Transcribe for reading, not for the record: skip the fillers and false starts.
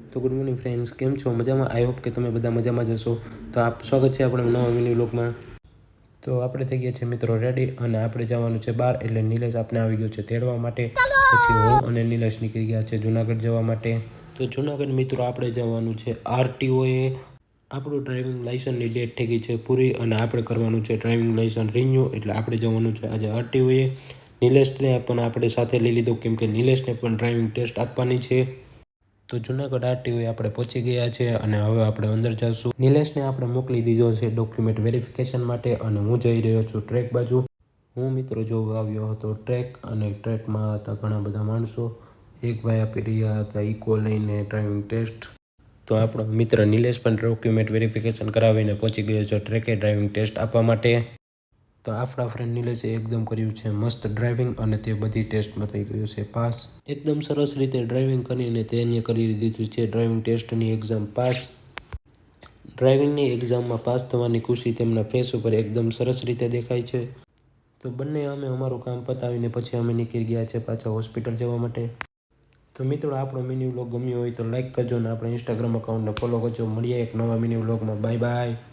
તો good morning friends, કેમ છો? મજામાં? આઈ હોપ કે તમે બધા મજામાં જ હશો. તો સ્વાગત છે આપણે નવા મિની વ્લોગમાં. તો આપણે થઈ ગયા છે મિત્રો રેડી અને આપણે જવાનું છે બહાર. એટલે નિલેશ આપણે આવી ગયો છે તેડવા માટે. પછી હું અને નિલેશ નીકળી ગયા છે જુનાગઢ જવા માટે. તો જુનાગઢ મિત્રો આપણે જવાનું છે આરટીઓએ. આપણું ડ્રાઇવિંગ લાઇસન્સની ડેટ થઈ ગઈ છે પૂરી અને આપણે કરવાનું છે ડ્રાઇવિંગ લાઇસન્સ રિન્યૂ. એટલે આપણે જવાનું છે આજે આરટીઓએ. નિલેશને પણ આપણે સાથે લઈ લીધો કેમ કે નિલેશને પણ ડ્રાઇવિંગ ટેસ્ટ આપવાની છે. તો જુનાગઢ આરટીઓએ આપણે પહોંચી ગયા છે અને હવે આપણે અંદર જઈશું. નિલેશને આપણે મોકલી દીધો છે ડોક્યુમેન્ટ વેરિફિકેશન માટે અને હું જઈ રહ્યો છું ટ્રેક બાજુ. હું મિત્રો જોવા આવ્યો હતો ટ્રેક અને ટ્રેકમાં હતા ઘણા બધા માણસો. એક ભાઈ આપી રહ્યા હતા ઇકો લઈને ડ્રાઇવિંગ ટેસ્ટ. તો આપણો મિત્ર નિલેશ પણ ડોક્યુમેન્ટ વેરિફિકેશન કરાવીને પહોંચી ગયો છે ટ્રેકે ડ્રાઇવિંગ ટેસ્ટ આપવા માટે. તો આપણા ફ્રેન્ડ નિલેશે એકદમ કર્યું છે મસ્ત ડ્રાઇવિંગ અને તે બધી ટેસ્ટમાં થઈ ગયું છે પાસ. એકદમ સરસ રીતે ડ્રાઇવિંગ કરીને તેને કરી દીધું છે ડ્રાઇવિંગ ટેસ્ટની એક્ઝામ પાસ. ડ્રાઇવિંગની એક્ઝામમાં પાસ થવાની ખુશી તેમના ફેસ ઉપર એકદમ સરસ રીતે દેખાય છે. તો બંને અમે અમારું કામ પતાવીને પછી અમે નીકળી ગયા છે પાછા હોસ્પિટલ જવા માટે. તો મિત્રો આપણો મિની વ્લોગ ગમ્યો હોય તો લાઈક કરજો અને આપણા ઇન્સ્ટાગ્રામ અકાઉન્ટને ફોલો કરજો. મળીએ એક નવા મિની વ્લોગમાં. Bye bye.